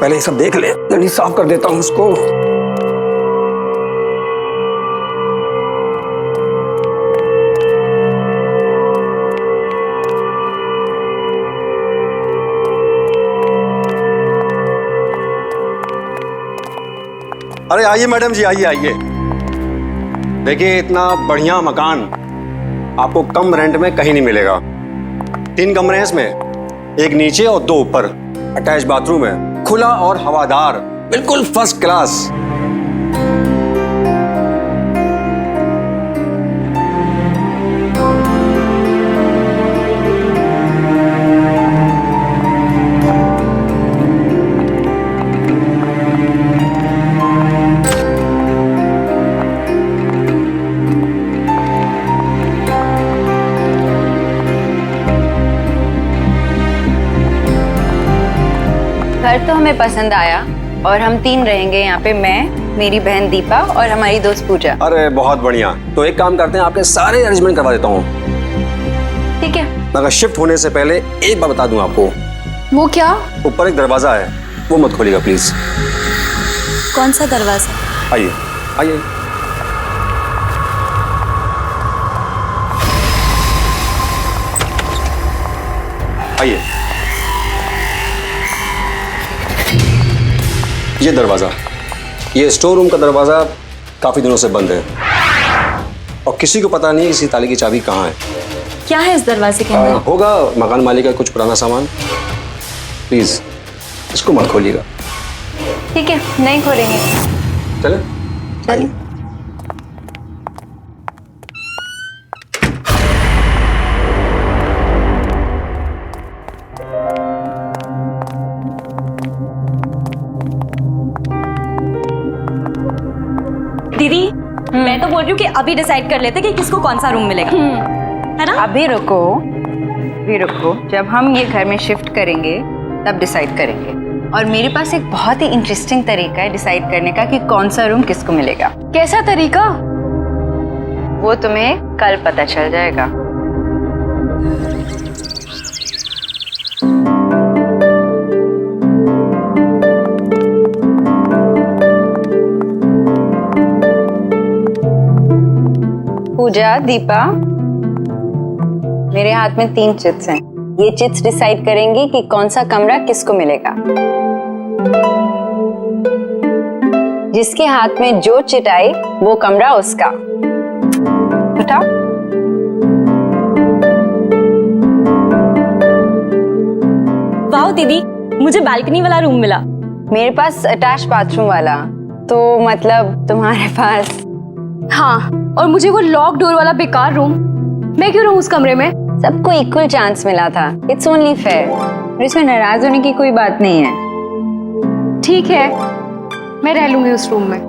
पहले ये सब देख ले, जल्दी साफ कर देता हूँ उसको। अरे आइए मैडम जी, आइए आइए। देखिए इतना बढ़िया मकान आपको कम रेंट में कहीं नहीं मिलेगा। 3 कमरे हैं इसमें, एक नीचे और 2 ऊपर। अटैच बाथरूम है, खुला और हवादार, बिल्कुल फर्स्ट क्लास। घर तो हमें पसंद आया और हम 3 रहेंगे यहाँ पे, मैं, मेरी बहन दीपा और हमारी दोस्त पूजा। अरे बहुत बढ़िया। तो एक काम करते हैं, आपके सारे अरेंजमेंट करवा देता हूँ। ठीक है। मगर शिफ्ट होने से पहले एक बात बता दूं आपको। वो क्या? ऊपर एक दरवाजा है, वो मत खोलिएगा प्लीज। कौन सा दरवाजा? आइए आइए। आइए। ये दरवाजा, ये स्टोर रूम का दरवाजा काफी दिनों से बंद है और किसी को पता नहीं इसी ताले की चाबी कहाँ है। क्या है इस दरवाजे के अंदर? होगा मकान मालिक का कुछ पुराना सामान। प्लीज इसको मत खोलिएगा। ठीक है, नहीं खोलेंगे। चले चलिए। दीदी, मैं तो बोल रही हूँ कि अभी डिसाइड कर लेते कि किसको कौन सा रूम मिलेगा, है ना? अभी रुको, जब हम ये घर में शिफ्ट करेंगे तब डिसाइड करेंगे। और मेरे पास एक बहुत ही इंटरेस्टिंग तरीका है डिसाइड करने का कि कौन सा रूम किसको मिलेगा। कैसा तरीका? वो तुम्हें कल पता चल जाएगा। पूजा, दीपा, मेरे हाथ में 3 चिट्स हैं। ये चिट्स डिसाइड करेंगी कि कौन सा कमरा किसको मिलेगा। जिसके हाथ में जो चिट आई वो कमरा उसका। उठाओ। वाह दीदी, मुझे बालकनी वाला रूम मिला। मेरे पास अटैच बाथरूम वाला, तो मतलब तुम्हारे पास। हाँ, और मुझे वो लॉक डोर वाला बेकार रूम। मैं क्यों रहूं उस कमरे में? सबको इक्वल चांस मिला था। It's only fair. और इसमें नाराज होने की कोई बात नहीं है। ठीक है, मैं रह लूंगी उस रूम में।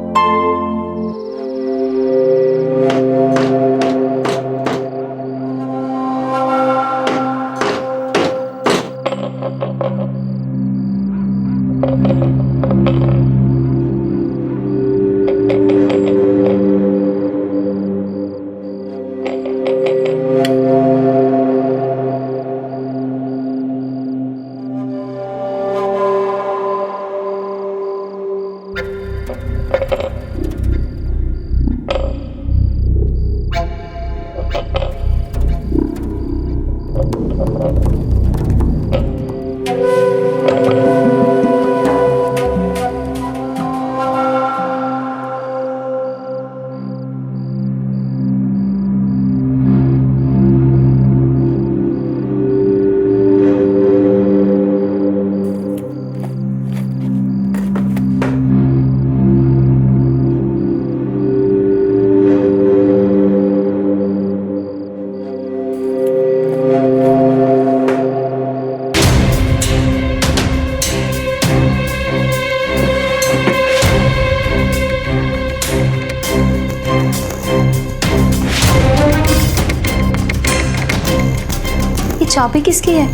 चाबी किसकी है?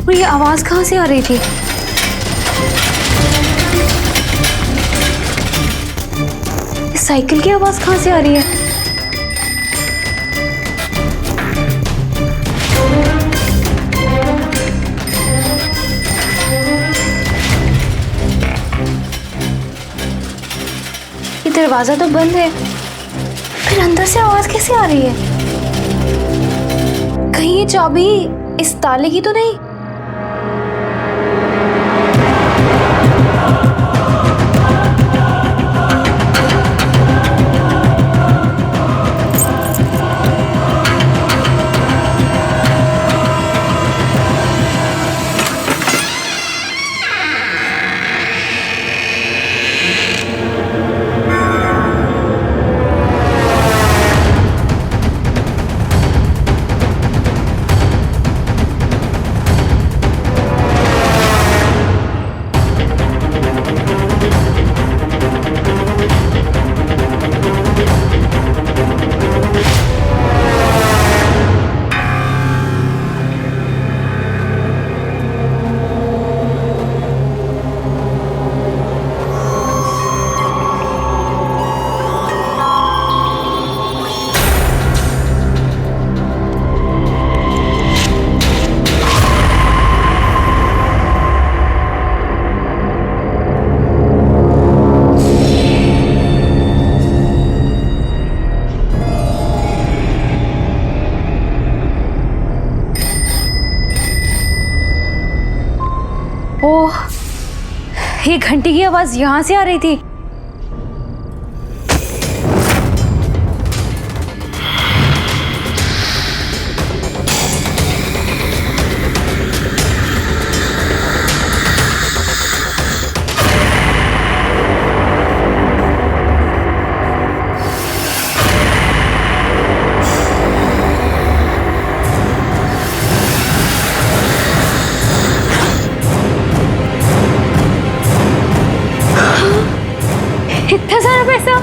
और ये आवाज कहाँ से आ रही थी? इस साइकिल की आवाज कहाँ से आ रही है? दरवाजा तो बंद है, फिर अंदर से आवाज कैसे आ रही है? कहीं ये चाबी इस ताले की तो नहीं? ओह, ये घंटी की आवाज यहाँ से आ रही थी। इतना सारा पैसा?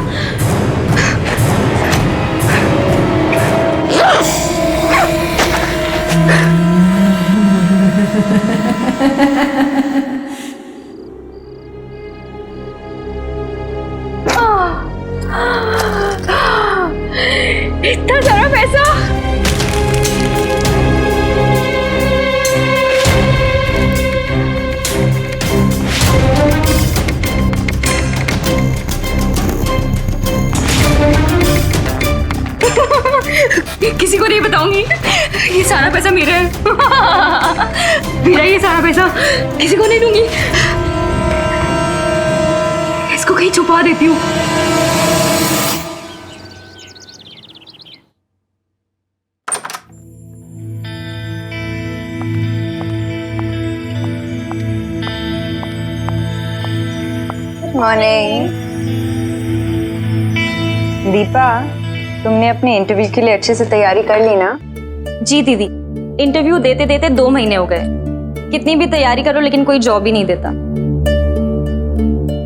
इतना सारा पैसा? किसी को नहीं बताऊंगी, ये सारा पैसा मेरा है। मेरा ये सारा पैसा किसी को नहीं दूंगी, इसको कहीं छुपा देती हूँ। मॉर्निंग दीपा, तुमने अपने इंटरव्यू के लिए अच्छे से तैयारी कर ली ना? जी दीदी, इंटरव्यू देते देते 2 महीने हो गए। कितनी भी तैयारी करो लेकिन कोई जॉब ही नहीं देता।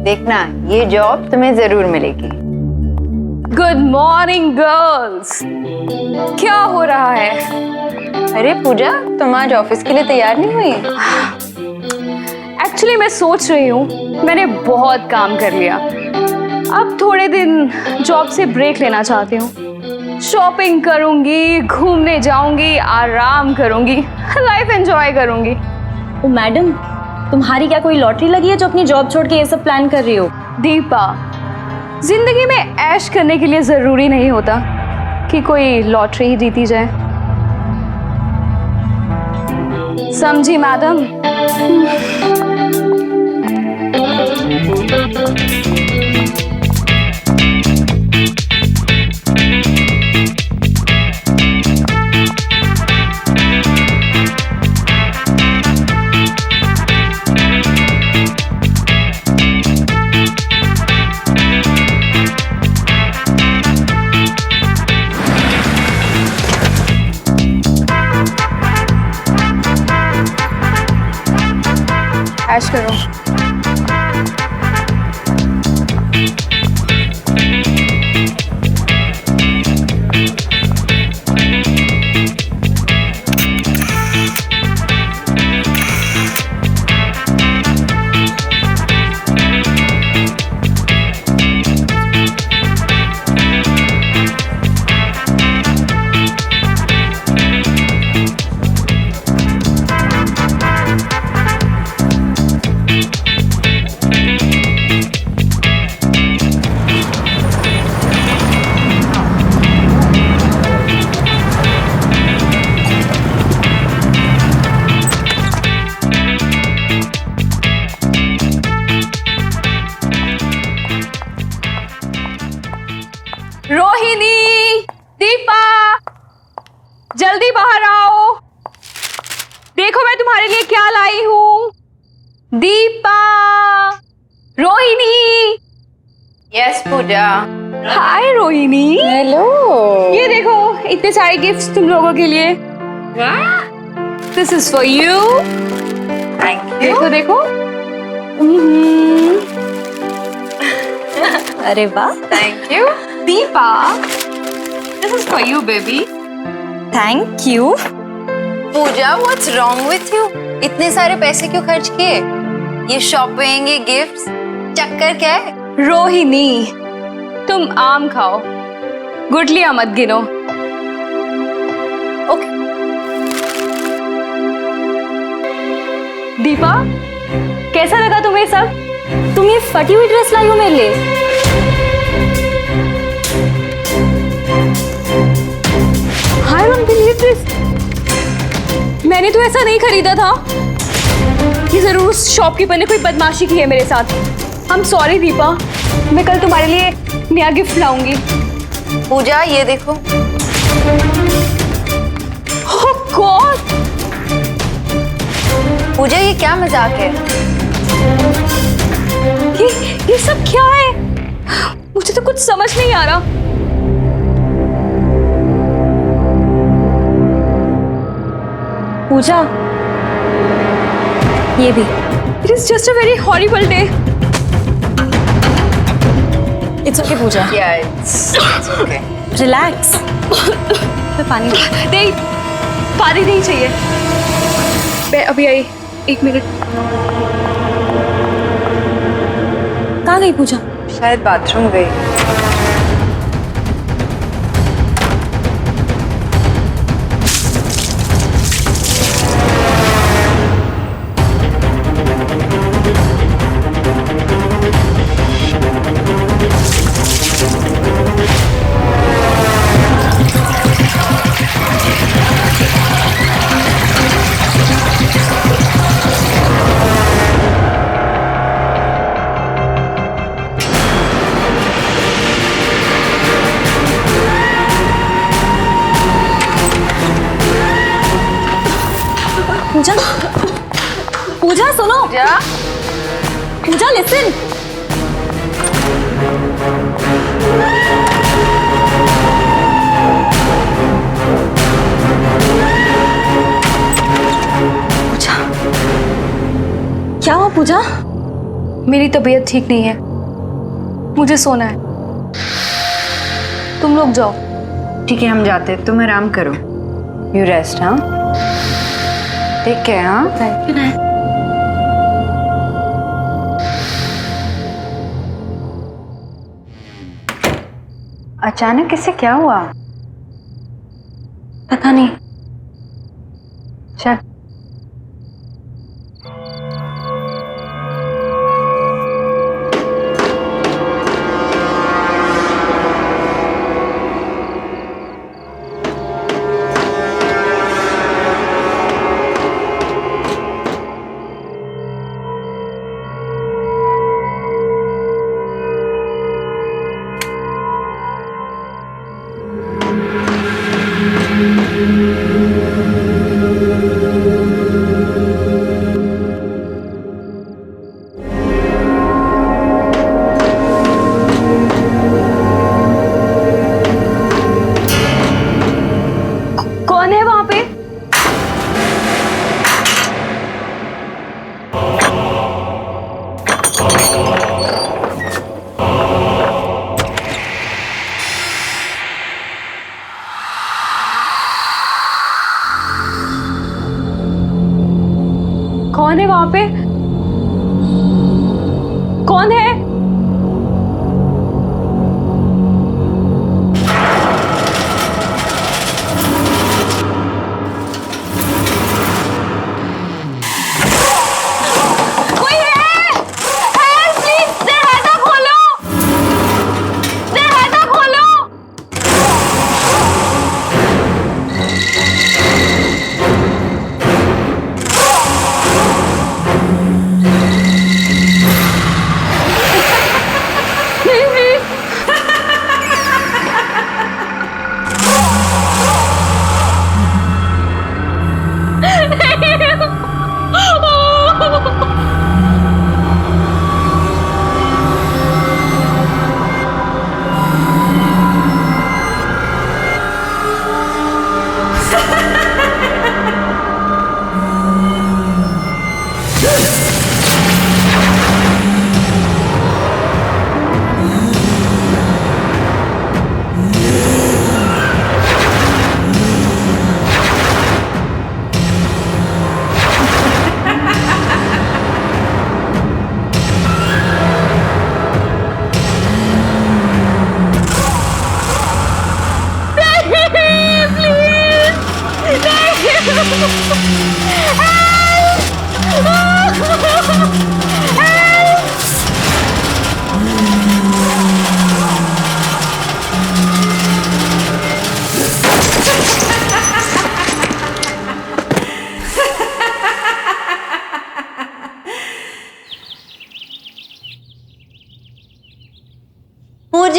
देखना, ये जॉब तुम्हें जरूर मिलेगी। गुड मॉर्निंग गर्ल्स, क्या हो रहा है? अरे पूजा, तुम आज ऑफिस के लिए तैयार नहीं हुई? एक्चुअली मैं सोच रही हूँ, मैंने बहुत काम कर लिया, अब थोड़े दिन जॉब से ब्रेक लेना चाहती हूँ। शॉपिंग करूंगी, घूमने जाऊंगी, आराम करूंगी, लाइफ एंजॉय करूंगी। तो मैडम, तुम्हारी क्या कोई लॉटरी लगी है जो अपनी जॉब छोड़ के ये सब प्लान कर रही हो? दीपा, जिंदगी में ऐश करने के लिए जरूरी नहीं होता कि कोई लॉटरी ही जीती जाए, समझी मैडम? ऐश करो। जल्दी बाहर आओ। देखो मैं तुम्हारे लिए क्या लाई हूँ। Deepa, Rohini. Yes Pooja. Hi Rohini. Hello. ये देखो इतने सारे गिफ्ट्स तुम लोगों के लिए। This is for you. Thank देखो देखो। अरे वाह, thank you. Deepa, this is for you baby. Thank you. Pooja what's wrong with you? इतने सारे पैसे क्यों खर्च किए? ये शॉपिंग, ये गिफ्ट्स, चक्कर क्या है? रोहिणी, तुम आम खाओ, गुठलियां मत गिनो। ओके। दीपा, कैसा लगा तुम्हें सब? तुम ये फटी हुई ड्रेस लाई हो मेरे लिए? I don't believe this. मैंने तो ऐसा नहीं खरीदा था। ये जरूर उस शॉपकीपर ने कोई बदमाशी की है मेरे साथ। I'm sorry दीपा, मैं कल तुम्हारे लिए नया गिफ्ट लाऊंगी। पूजा ये देखो। Oh God! पूजा ये क्या मजाक है? ये सब क्या है? मुझे तो कुछ समझ नहीं आ रहा। पूजा, ये भी। It is just a very horrible day. It's okay Pooja, Yeah, it's okay. Relax. मैं पानी। नहीं, पानी नहीं चाहिए। मैं अभी आई, 1 मिनट। कहाँ गई पूजा? शायद बाथरूम गई। पूजा, पूजा सुनो। पूजा, पूजा लिसन। पूजा, क्या हुआ पूजा? मेरी तबीयत ठीक नहीं है, मुझे सोना है। तुम लोग जाओ। ठीक है हम जाते हैं, तुम आराम करो। You rest. हाँ, ठीक है। हाँ, अचानक इससे क्या हुआ? पता नहीं। चल।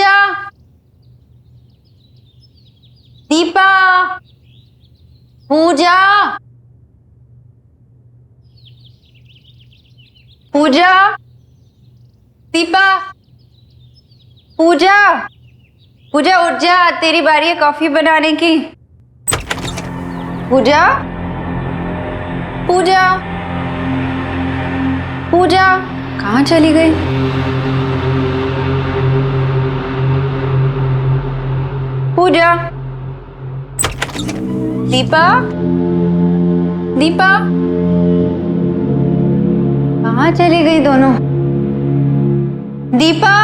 पूजा, दीपा, पूजा, पूजा, दीपा, पूजा, पूजा उठ जा, तेरी बारी है कॉफी बनाने की। पूजा, पूजा, पूजा कहाँ चली गई? पूजा, दीपा, दीपा, कहाँ चली गई दोनों? दीपा,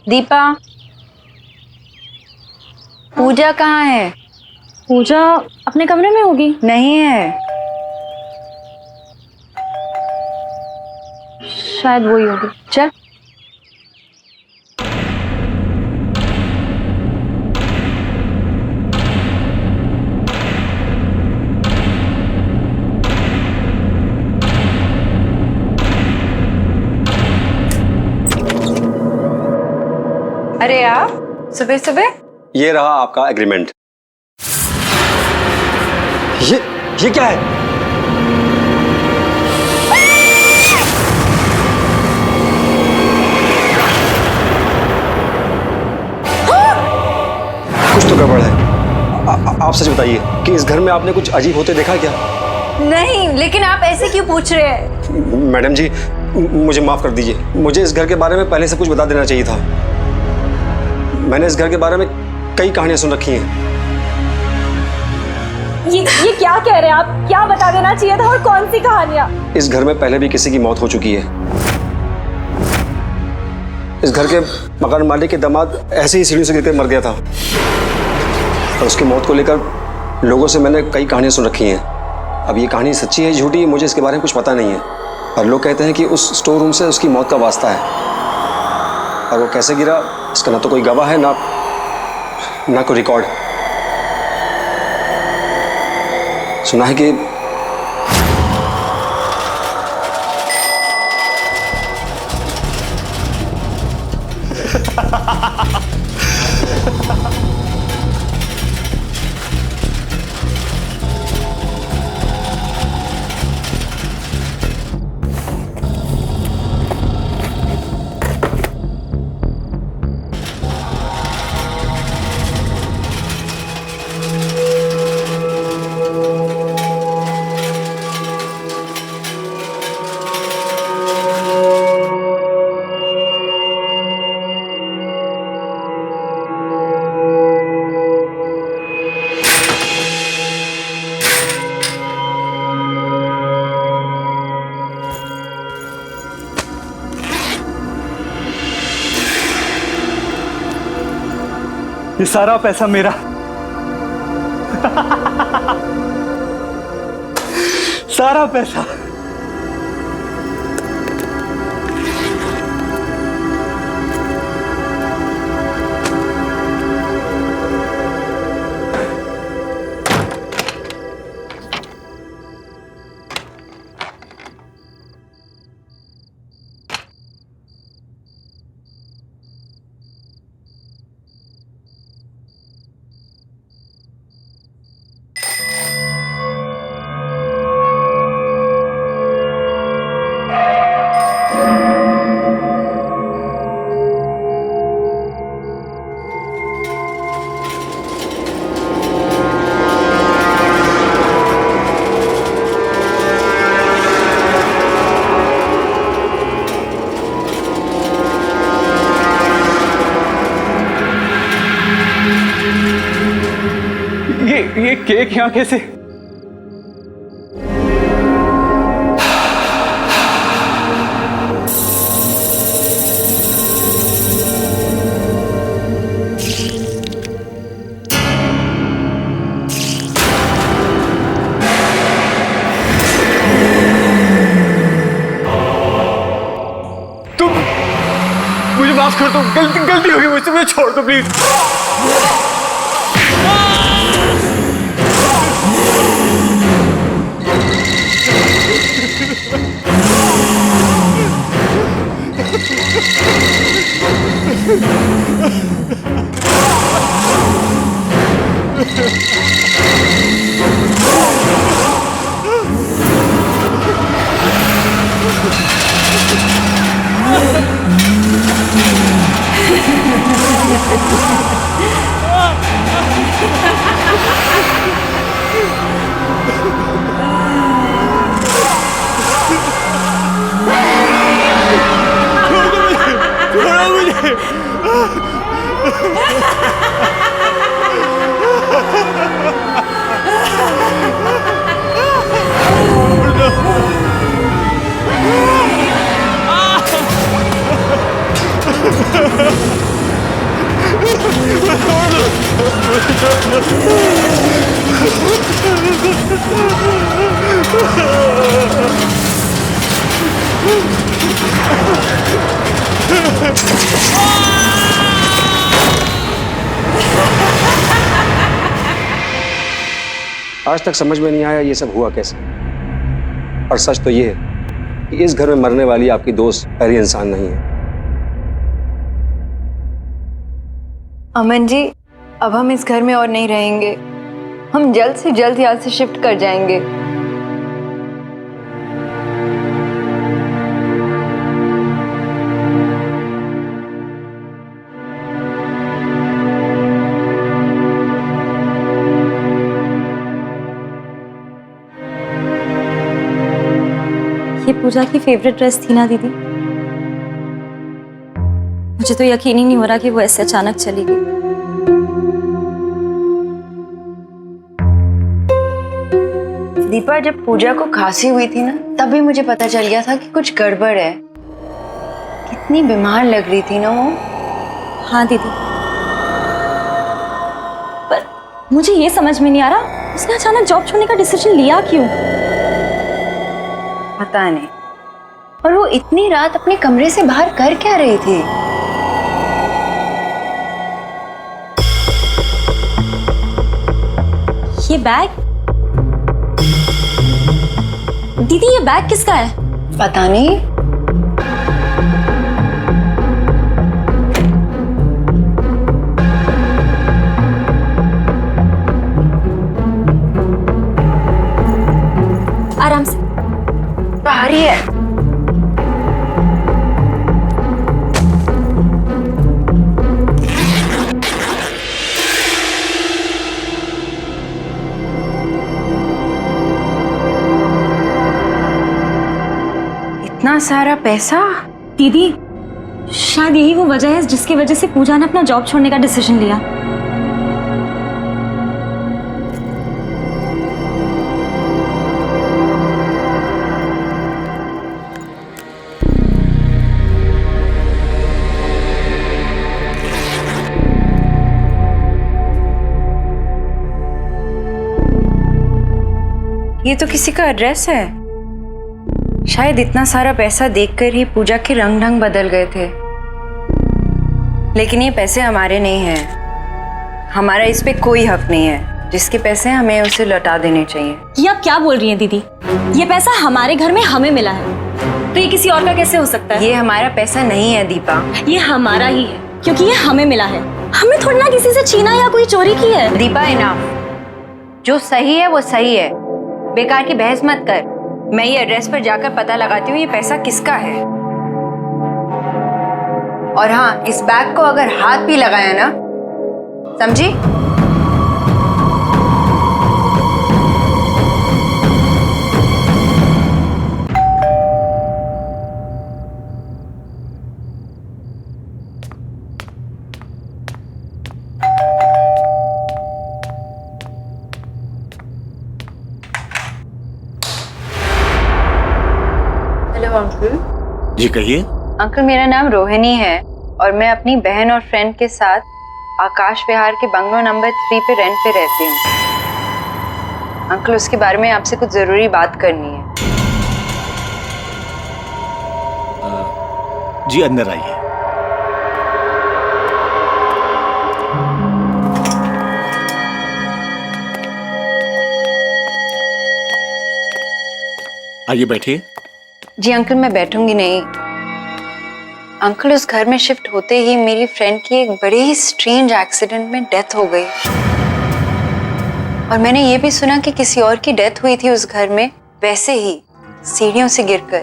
दीपा, पूजा कहाँ है? पूजा अपने कमरे में होगी। नहीं है, शायद वही होगी। चल। अरे आप सुबह सुबह? ये रहा आपका एग्रीमेंट। ये क्या है? कुछ तो गड़बड़ है। आप सच बताइए कि इस घर में आपने कुछ अजीब होते देखा क्या? नहीं, लेकिन आप ऐसे क्यों पूछ रहे हैं? मैडम जी, मुझे माफ कर दीजिए। मुझे इस घर के बारे में पहले से कुछ बता देना चाहिए था। मैंने इस घर के बारे में कई कहानियां सुन रखी हैं। ये क्या कह रहे हैं आप? क्या बता देना चाहिए था और कौन सी कहानियां? इस घर में पहले भी किसी की मौत हो चुकी है। इस घर के मकान मालिक के दामाद ऐसे ही सीढ़ी से गिरकर मर गया था और उसकी मौत को लेकर लोगों से मैंने कई कहानियां सुन रखी हैं। अब ये कहानी सच्ची है झूठी है, मुझे इसके बारे में कुछ पता नहीं है। और लोग कहते हैं कि उस स्टोर रूम से उसकी मौत का वास्ता है और वो कैसे गिरा इसका ना तो कोई गवाह है ना कोई रिकॉर्ड। सुना है कि ये सारा पैसा मेरा। सारा पैसा। ये केक यहाँ कैसे? तुम मुझे माफ कर दो, गलती हो गई मुझसे, मुझे छोड़ दो प्लीज। छोड़ो मुझे। आज तक समझ में नहीं आया ये सब हुआ कैसे। और सच तो ये है कि इस घर में मरने वाली आपकी दोस्त पहली इंसान नहीं है। अमन जी, अब हम इस घर में और नहीं रहेंगे। हम जल्द से जल्द यहाँ से शिफ्ट कर जाएंगे। ये पूजा की फेवरेट ड्रेस थी ना दीदी? मुझे तो यकीन ही नहीं हो रहा कि वो ऐसे अचानक चली गई। दीपा, जब पूजा को खांसी हुई थी ना, तभी मुझे पता चल गया था कि कुछ गड़बड़ है। कितनी बीमार लग रही थी ना वो। हाँ दीदी, पर मुझे ये समझ में नहीं आ रहा उसने अचानक जॉब छोड़ने का डिसीजन लिया क्यों? पता नहीं। और वो इतनी रात अपने कमरे से बाहर कर क्या रही थी? ये बैग दीदी, ये बैग किसका है? पता नहीं। आराम से। भारी है। इतना सारा पैसा? दीदी, शायद यही वो वजह है जिसकी वजह से पूजा ने अपना जॉब छोड़ने का डिसीजन लिया। ये तो किसी का एड्रेस है। शायद इतना सारा पैसा देखकर ही पूजा के रंग ढंग बदल गए थे। लेकिन ये पैसे हमारे नहीं हैं। हमारा इस पे कोई हक नहीं है। जिसके पैसे हैं हमें उसे लौटा देने चाहिए। ये आप क्या बोल रही हैं दीदी? ये पैसा हमारे घर में हमें मिला है, तो ये किसी और का कैसे हो सकता है? ये हमारा पैसा नहीं है दीपा। ये हमारा ही है क्योंकि ये हमें मिला है। हमने थोड़ी ना किसी से छीना या कोई चोरी की है। दीपा, इनाम जो सही है वो सही है। बेकार की बहस मत कर। मैं ये एड्रेस पर जाकर पता लगाती हूँ ये पैसा किसका है। और हाँ, इस बैग को अगर हाथ भी लगाया ना, समझी? Hello uncle. जी कहिए। अंकल, मेरा नाम रोहिणी है और मैं अपनी बहन और फ्रेंड के साथ आकाश विहार के बंगलो नंबर 3 पे रेंट पे रहती हूँ। अंकल, उसके बारे में आपसे कुछ जरूरी बात करनी है। जी अंदर आइए। आइए बैठिए। जी अंकल, मैं बैठूंगी नहीं। अंकल, उस घर में शिफ्ट होते ही मेरी फ्रेंड की एक बड़े ही स्ट्रेंज एक्सीडेंट में डेथ हो गई। और मैंने ये भी सुना कि किसी और की डेथ हुई थी उस घर में, वैसे ही सीढ़ियों से गिरकर।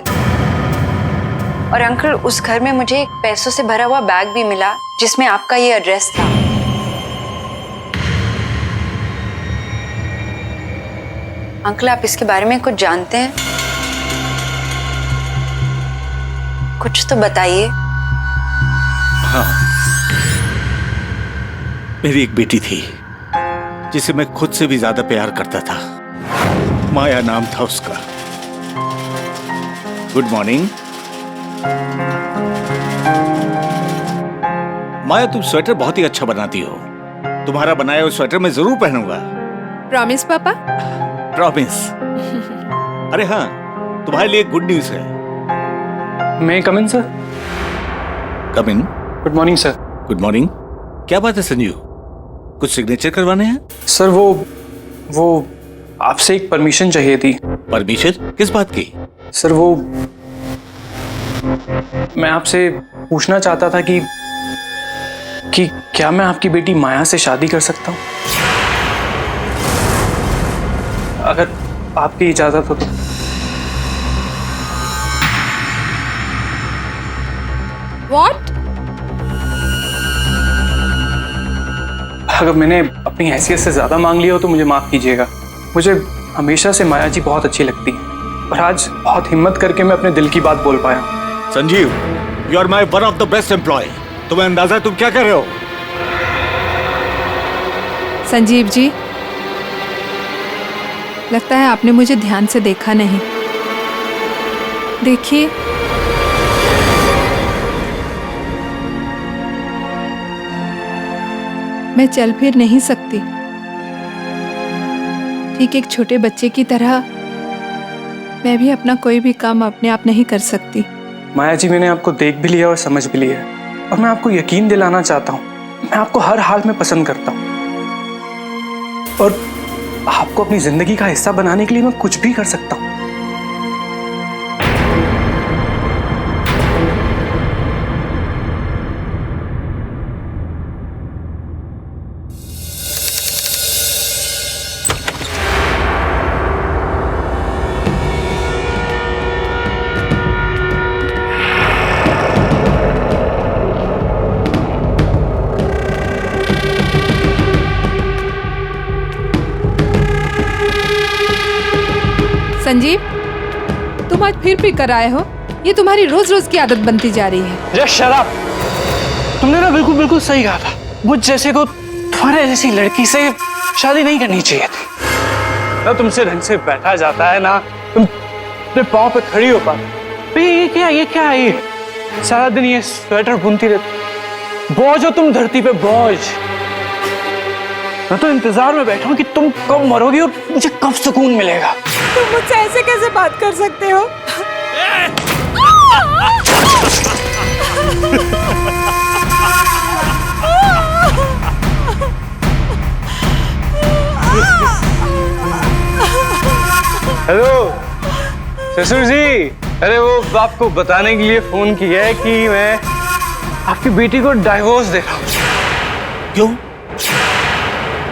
और अंकल, उस घर में मुझे एक पैसों से भरा हुआ बैग भी मिला जिसमें आपका ये एड्रेस था। अंकल, आप इसके बारे में कुछ जानते हैं? कुछ तो बताइए। हाँ, मेरी एक बेटी थी जिसे मैं खुद से भी ज्यादा प्यार करता था। माया नाम था उसका। Good morning. माया, तुम स्वेटर बहुत ही अच्छा बनाती हो। तुम्हारा बनाया हुआ स्वेटर मैं जरूर पहनूंगा। प्रॉमिस पापा? प्रॉमिस। अरे हाँ, तुम्हारे लिए गुड न्यूज है। मैं come in sir? Come in. Good morning sir. Good morning. क्या बात है संजीव, कुछ सिग्नेचर करवाने हैं? सर वो आपसे एक परमिशन चाहिए थी। परमिशन किस बात की? सर वो मैं आपसे पूछना चाहता था कि क्या मैं आपकी बेटी माया से शादी कर सकता हूँ, अगर आपकी इजाजत हो तो। What? अगर मैंने अपनी हैसियत से ज्यादा मांग लिया हो तो मुझे माफ कीजिएगा। मुझे हमेशा से माया जी बहुत अच्छी लगती है और आज बहुत हिम्मत करके मैं अपने दिल की बात बोल पाया। Sanjeev, you are my one of the best employ. तुम्हें अंदाजा है तुम क्या कर रहे हो? संजीव जी, लगता है आपने मुझे ध्यान से देखा नहीं। देखिए, मैं चल फिर नहीं सकती। ठीक एक छोटे बच्चे की तरह मैं भी अपना कोई भी काम अपने आप नहीं कर सकती। माया जी, मैंने आपको देख भी लिया और समझ भी लिया और मैं आपको यकीन दिलाना चाहता हूँ, मैं आपको हर हाल में पसंद करता हूँ और आपको अपनी जिंदगी का हिस्सा बनाने के लिए मैं कुछ भी कर सकता हूँ। संजीव, तुम आज फिर पी कर आए हो। ये तुम्हारी रोज रोज की आदत बनती जा रही है। Just shut up. तुमने ना बिल्कुल सही कहा था। मुझ जैसे को तुम्हारे जैसी लड़की से शादी नहीं करनी चाहिए थी। ना तुमसे ढंग से बैठा जाता है, ना तुम अपने पाँव पे खड़ी हो पाती। ये क्या है ये? सारा दिन ये स्वेटर बुनती रहती। बोझ हो तुम धरती पे, बोझ। मैं तो इंतजार में बैठा हूँ कि तुम कब मरोगी और मुझे कब सुकून मिलेगा। तुम मुझसे ऐसे कैसे बात कर सकते हो? हेलो ससुर जी, अरे वो आपको बताने के लिए फोन किया है कि मैं आपकी बेटी को डाइवोर्स दे रहा हूँ। क्यों?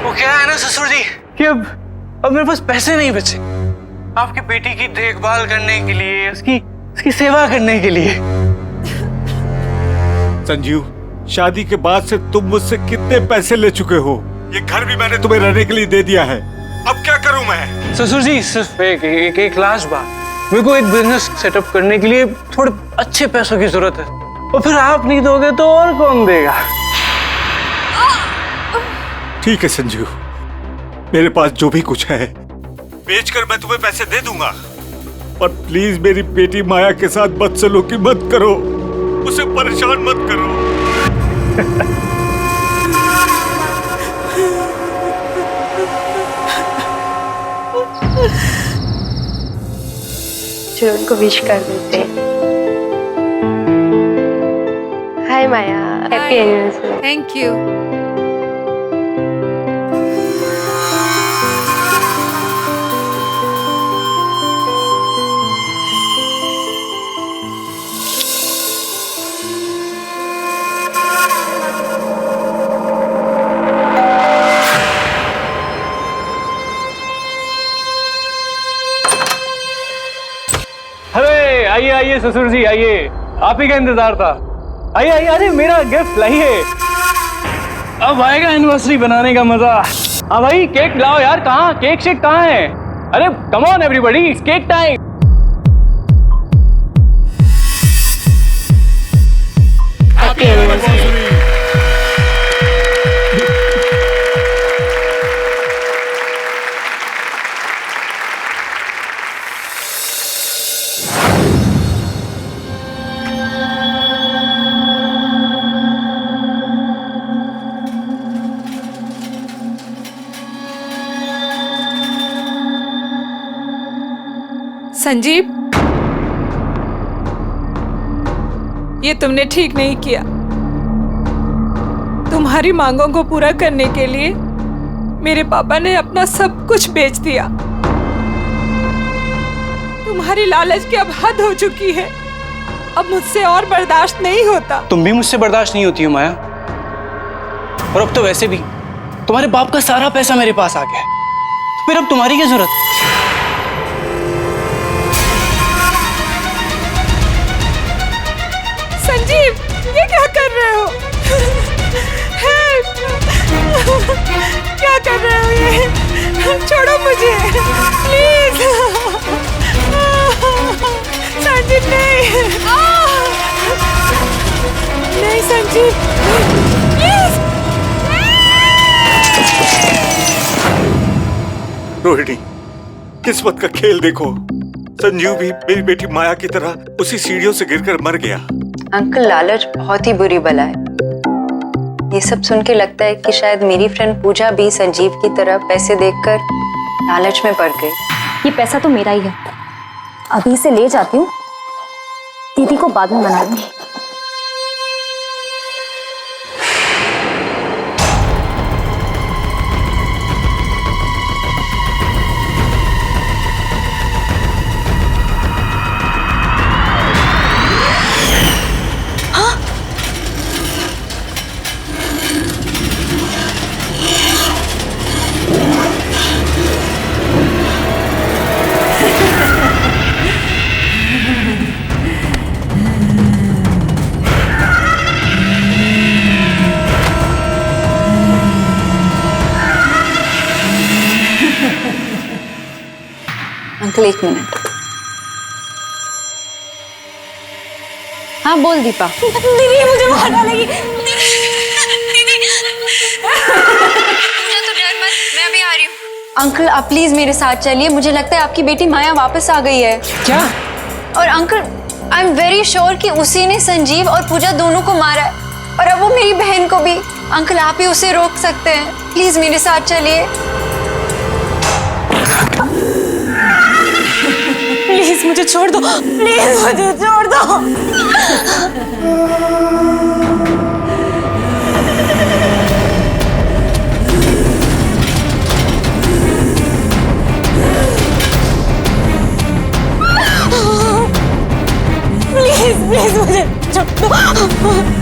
वो क्या है ना ससुर जी कि अब मेरे पास पैसे नहीं बचे आपकी बेटी की देखभाल करने के लिए, उसकी सेवा करने के लिए। संजीव, शादी के बाद से तुम मुझसे कितने पैसे ले चुके हो? ये घर भी मैंने तुम्हें रहने के लिए दे दिया है। अब क्या करूं मैं? ससुर जी, सिर्फ एक लास्ट बात, मेरे को एक बिजनेस सेटअप करने के लिए थोड़े अच्छे पैसों की जरूरत है और फिर आप नहीं दोगे तो और कौन देगा? ठीक है संजीव, मेरे पास जो भी कुछ है बेचकर मैं तुम्हें पैसे दे दूंगा, पर प्लीज मेरी बेटी माया के साथ बदसलूकी मत करो, उसे परेशान मत करो। जो उनको विश कर देते। हाय माया, हैप्पी एनिवर्सरी। Thank you. आइए ससुर जी आइए, आप ही का इंतजार था। आइए आइए, अरे मेरा गिफ्ट लाइए, अब आएगा एनिवर्सरी बनाने का मजा। हाँ भाई केक लाओ यार, कहाँ केक शेक कहाँ है? अरे come on everybody, it's cake time. Sanjeev, ये तुमने ठीक नहीं किया। तुम्हारी मांगों को पूरा करने के लिए मेरे पापा ने अपना सब कुछ बेच दिया। तुम्हारी लालच की अब हद हो चुकी है, अब मुझसे और बर्दाश्त नहीं होता। तुम भी मुझसे बर्दाश्त नहीं होती हो माया, और अब तो वैसे भी तुम्हारे बाप का सारा पैसा मेरे पास आ गया है, तो फिर अब तुम्हारी क्या जरूरत? संजीव, ये क्या कर रहे हो? Help! क्या कर रहे हो ये? छोड़ो मुझे, प्लीज। संजीव नहीं, नहीं संजीव, प्लीज। रोहिणी, किस्मत का खेल देखो, संजीव भी मेरी बेटी माया की तरह उसी सीढ़ियों से गिरकर मर गया। अंकल, लालच बहुत ही बुरी बला है। ये सब सुन के लगता है कि शायद मेरी फ्रेंड पूजा भी संजीव की तरह पैसे देखकर लालच में पड़ गई। ये पैसा तो मेरा ही है, अभी से ले जाती हूँ, दीदी को बाद में मना लूंगी। अंकल, एक मिनट। हाँ बोल दीपा। दीदी मुझे मार डालेगी। मैं अभी आ रही हूँ। अंकल, आप प्लीज मेरे साथ चलिए, मुझे लगता है आपकी बेटी माया वापस आ गई है। क्या? और uncle, I am very sure कि उसी ने संजीव और पूजा दोनों को मारा है, और अब वो मेरी बहन को भी। अंकल, आप ही उसे रोक सकते हैं, प्लीज मेरे साथ चलिए। प्लीज मुझे छोड़ दो, प्लीज मुझे छोड़ दो। प्लीज प्लीज मुझे छोड़ दो।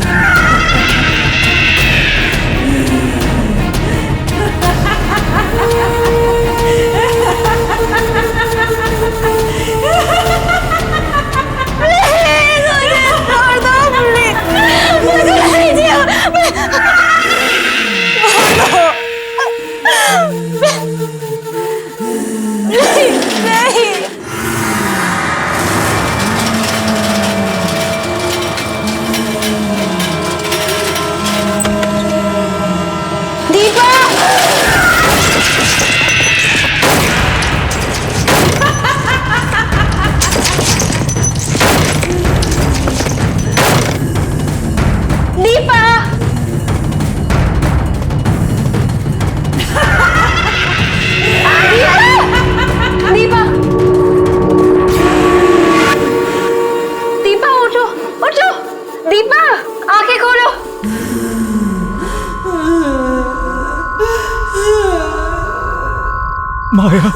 माया,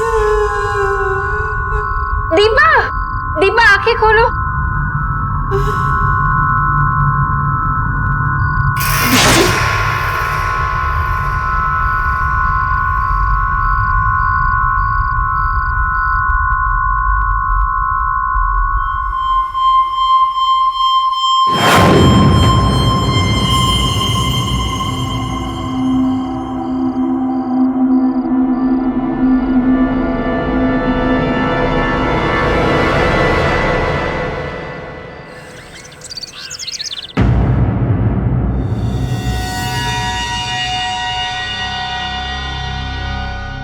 दीपा, दीपा आंखें खोलो।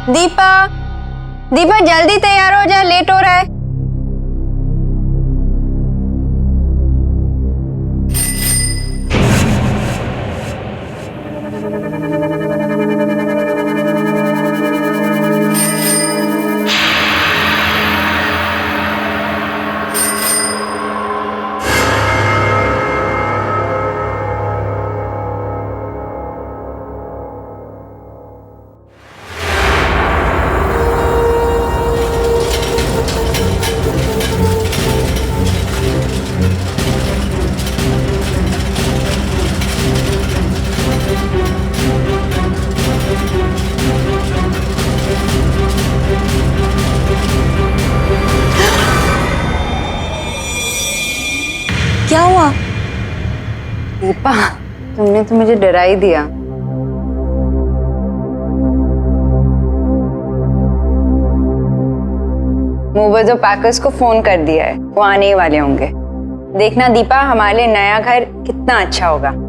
दीपा, दीपा जल्दी तैयार हो जा, लेट हो रहा है। क्या हुआ? दीपा, तुमने तो मुझे डरा ही दिया। मूवर्स और पैकर्स को फोन कर दिया है, वो आने ही वाले होंगे। देखना दीपा, हमारे लिए नया घर कितना अच्छा होगा।